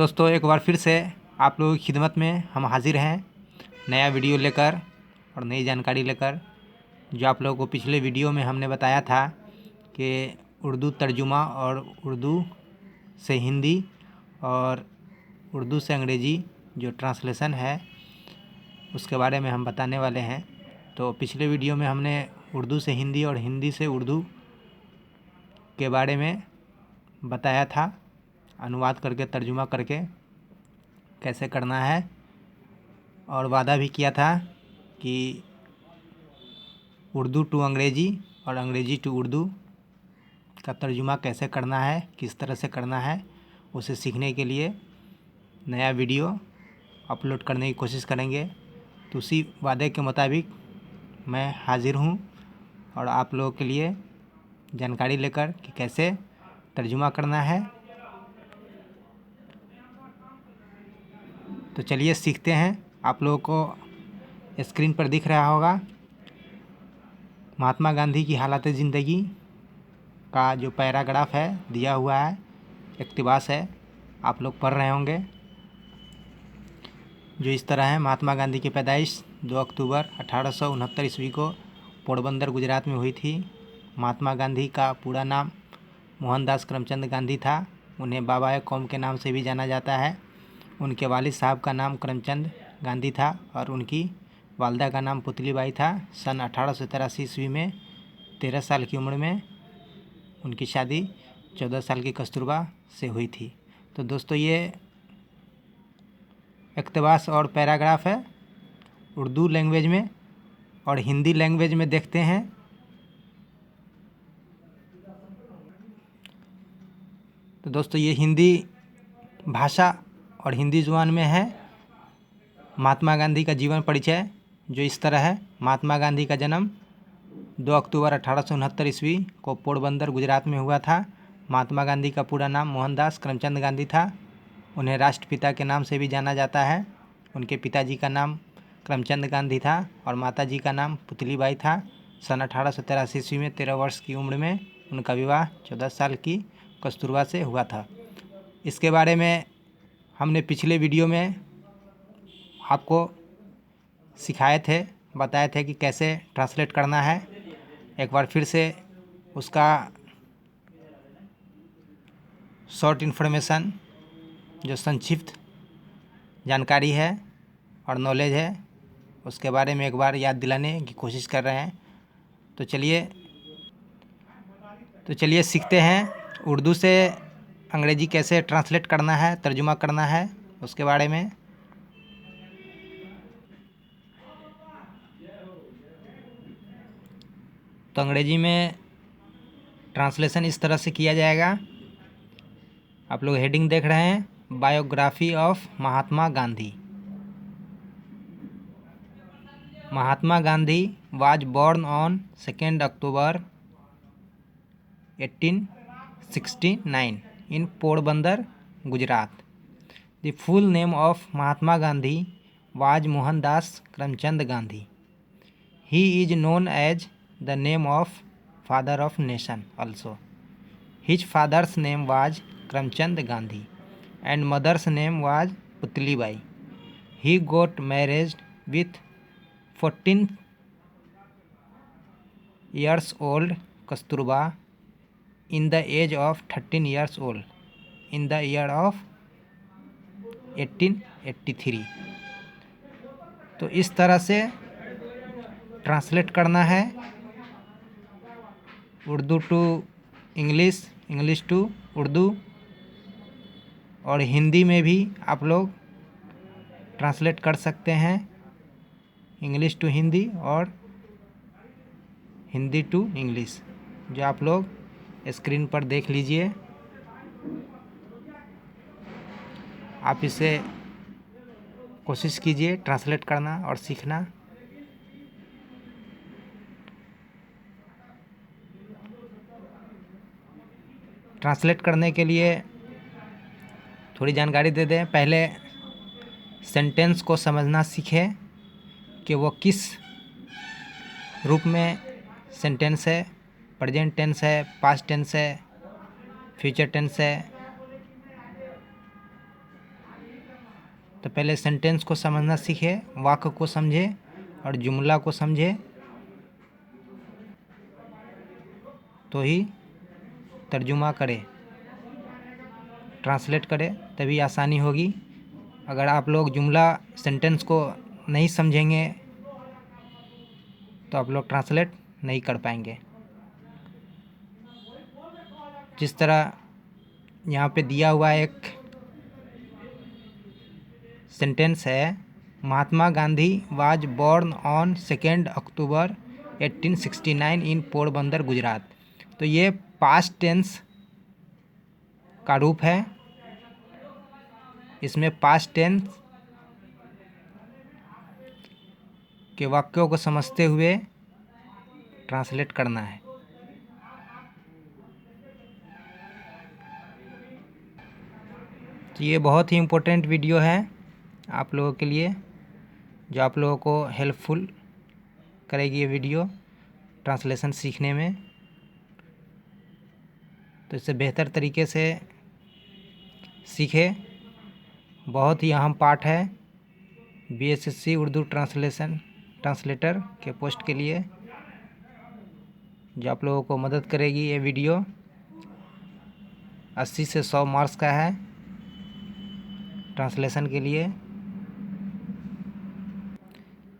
दोस्तों एक बार फिर से आप लोगों की खिदमत में हम हाजिर हैं नया वीडियो लेकर और नई जानकारी लेकर। जो आप लोगों को पिछले वीडियो में हमने बताया था कि उर्दू तर्जुमा और उर्दू से हिंदी और उर्दू से अंग्रेज़ी जो ट्रांसलेशन है उसके बारे में हम बताने वाले हैं। तो पिछले वीडियो में हमने उर्दू से हिंदी और हिंदी से उर्दू के बारे में बताया था, अनुवाद करके तर्जुमा करके कैसे करना है, और वादा भी किया था कि उर्दू टू अंग्रेज़ी और अंग्रेज़ी टू उर्दू का तर्जुमा कैसे करना है, किस तरह से करना है, उसे सीखने के लिए नया वीडियो अपलोड करने की कोशिश करेंगे। तो उसी वादे के मुताबिक मैं हाज़िर हूँ और आप लोगों के लिए जानकारी लेकर कि कैसे तर्जुमा करना है। तो चलिए सीखते हैं। आप लोगों को स्क्रीन पर दिख रहा होगा महात्मा गांधी की हालत ज़िंदगी का जो पैराग्राफ है दिया हुआ है, इक़्तिबास है, आप लोग पढ़ रहे होंगे। जो इस तरह है, महात्मा गांधी की पैदाइश 2 अक्टूबर 1869 ईस्वी को पोरबंदर गुजरात में हुई थी। महात्मा गांधी का पूरा नाम मोहनदास करमचंद गांधी था। उन्हें बाबा कौम के नाम से भी जाना जाता है। उनके वालिद साहब का नाम करमचंद गांधी था और उनकी वालदा का नाम पुतलीबाई था। सन 1883 ईस्वी में 13 साल की उम्र में उनकी शादी 14 साल की कस्तूरबा से हुई थी। तो दोस्तों ये इक़्तिबास और पैराग्राफ है उर्दू लैंग्वेज में, और हिंदी लैंग्वेज में देखते हैं। तो दोस्तों ये हिंदी भाषा और हिंदी ज़ुबान में है। महात्मा गांधी का जीवन परिचय जो इस तरह है। महात्मा गांधी का जन्म 2 अक्टूबर 1869 ईस्वी को पोरबंदर गुजरात में हुआ था। महात्मा गांधी का पूरा नाम मोहनदास करमचंद गांधी था। उन्हें राष्ट्रपिता के नाम से भी जाना जाता है। उनके पिताजी का नाम करमचंद गांधी था और माताजी का नाम पुतलीबाई था। सन 1883 ईस्वी में 13 वर्ष की उम्र में उनका विवाह 14 साल की कस्तूरबा से हुआ था। इसके बारे में हमने पिछले वीडियो में आपको सिखाए थे, बताए थे कि कैसे ट्रांसलेट करना है। एक बार फिर से उसका शॉर्ट इन्फॉर्मेशन जो संक्षिप्त जानकारी है और नॉलेज है उसके बारे में एक बार याद दिलाने की कोशिश कर रहे हैं। तो चलिए सीखते हैं उर्दू से अंग्रेज़ी कैसे ट्रांसलेट करना है, तर्जुमा करना है, उसके बारे में। तो अंग्रेज़ी में ट्रांसलेशन इस तरह से किया जाएगा। आप लोग हेडिंग देख रहे हैं, biography of Mahatma Gandhi. Mahatma Gandhi was born on 2nd October 1869 in Porbandar, Gujarat. The full name of Mahatma Gandhi was Mohandas Karamchand Gandhi. He is known as the name of father of nation also. His father's name was Karamchand Gandhi and mother's name was Putlibai. He got married with 14 years old Kasturba in the age of 13 years old in the year of 1883। तो इस तरह से translate करना है Urdu to English, English to Urdu, और हिंदी में भी आप लोग ट्रांसलेट कर सकते हैं इंग्लिश टू हिंदी और हिंदी टू इंग्लिश, जो आप लोग स्क्रीन पर देख लीजिए। आप इसे कोशिश कीजिए ट्रांसलेट करना और सीखना। ट्रांसलेट करने के लिए थोड़ी जानकारी दे दें। पहले सेंटेंस को समझना सीखें कि वो किस रूप में सेंटेंस है, प्रेजेंट टेंस है, पास्ट टेंस है, फ्यूचर टेंस है। पहले सेंटेंस को समझना सीखे, वाक्य को समझे और जुमला को समझे, तो ही तर्जुमा करे, ट्रांसलेट करे, तभी आसानी होगी। अगर आप लोग जुमला सेंटेंस को नहीं समझेंगे तो आप लोग ट्रांसलेट नहीं कर पाएंगे। जिस तरह यहाँ पे दिया हुआ एक सेंटेंस है, Mahatma Gandhi was born on 2 अक्टूबर 1869 इन पोरबंदर गुजरात। तो ये पास्ट टेंस का रूप है। इसमें पास्ट टेंस के वाक्यों को समझते हुए ट्रांसलेट करना है। तो ये बहुत ही इम्पोर्टेंट वीडियो है आप लोगों के लिए, जो आप लोगों को हेल्पफुल करेगी ये वीडियो ट्रांसलेशन सीखने में। तो इससे बेहतर तरीके से सीखे। बहुत ही अहम पार्ट है बीएसएससी उर्दू ट्रांसलेटर के पोस्ट के लिए, जो आप लोगों को मदद करेगी। ये वीडियो 80 से 100 मार्क्स का है ट्रांसलेशन के लिए।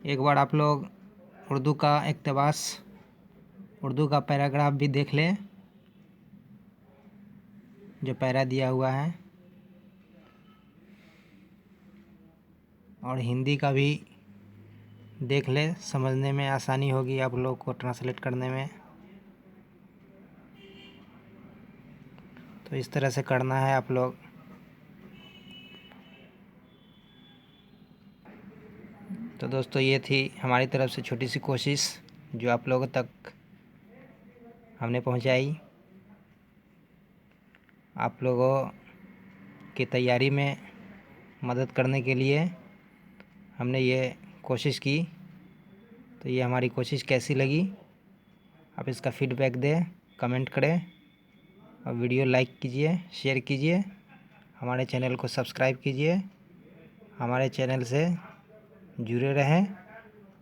एक बार आप लोग उर्दू का इक़्तिबास, उर्दू का पैराग्राफ भी देख लें, जो पैरा दिया हुआ है, और हिंदी का भी देख ले, समझने में आसानी होगी आप लोग को ट्रांसलेट करने में। तो इस तरह से करना है आप लोग। तो दोस्तों ये थी हमारी तरफ से छोटी सी कोशिश जो आप लोगों तक हमने पहुंचाई। आप लोगों की तैयारी में मदद करने के लिए हमने ये कोशिश की। तो ये हमारी कोशिश कैसी लगी, आप इसका फीडबैक दें, कमेंट करें और वीडियो लाइक कीजिए, शेयर कीजिए, हमारे चैनल को सब्सक्राइब कीजिए, हमारे चैनल से जुड़े रहें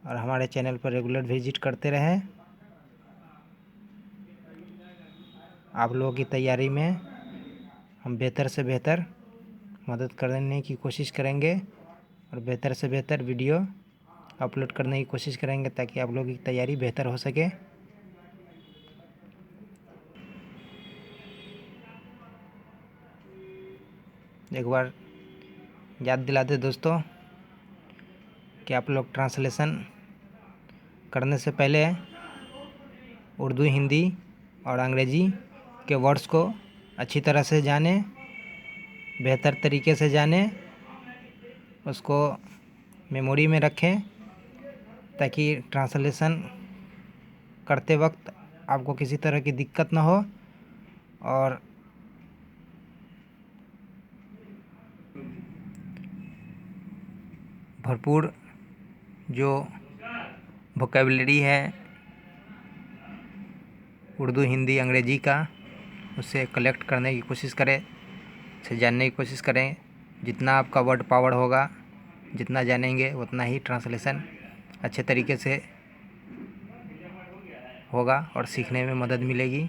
और हमारे चैनल पर रेगुलर विजिट करते रहें। आप लोगों की तैयारी में हम बेहतर से बेहतर मदद करने की कोशिश करेंगे और बेहतर से बेहतर वीडियो अपलोड करने की कोशिश करेंगे, ताकि आप लोगों की तैयारी बेहतर हो सके। एक बार याद दिला दे दोस्तों कि आप लोग ट्रांसलेशन करने से पहले उर्दू, हिंदी और अंग्रेज़ी के वर्ड्स को अच्छी तरह से जानें, बेहतर तरीके से जानें, उसको मेमोरी में रखें, ताकि ट्रांसलेशन करते वक्त आपको किसी तरह की दिक्कत ना हो। और भरपूर जो वोकैबुलरी है उर्दू, हिंदी, अंग्रेज़ी का, उससे कलेक्ट करने की कोशिश करें, उसे जानने की कोशिश करें। जितना आपका वर्ड पावर होगा, जितना जानेंगे उतना ही ट्रांसलेशन अच्छे तरीके से होगा और सीखने में मदद मिलेगी।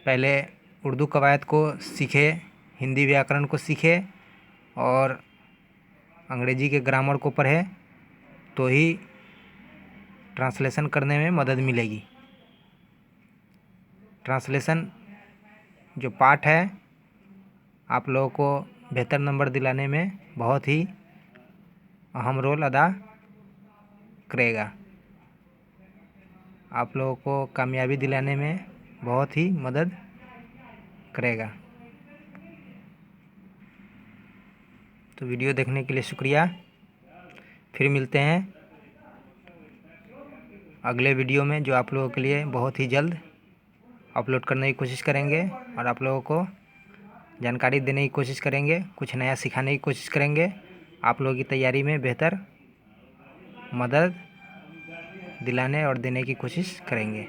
पहले उर्दू कवायद को सीखे, हिंदी व्याकरण को सीखे और अंग्रेज़ी के ग्रामर को पढ़े, तो ही ट्रांसलेशन करने में मदद मिलेगी। ट्रांसलेशन जो पार्ट है आप लोगों को बेहतर नंबर दिलाने में बहुत ही अहम रोल अदा करेगा, आप लोगों को कामयाबी दिलाने में बहुत ही मदद करेगा। तो वीडियो देखने के लिए शुक्रिया। फिर मिलते हैं अगले वीडियो में, जो आप लोगों के लिए बहुत ही जल्द अपलोड करने की कोशिश करेंगे और आप लोगों को जानकारी देने की कोशिश करेंगे, कुछ नया सिखाने की कोशिश करेंगे, आप लोगों की तैयारी में बेहतर मदद दिलाने और देने की कोशिश करेंगे।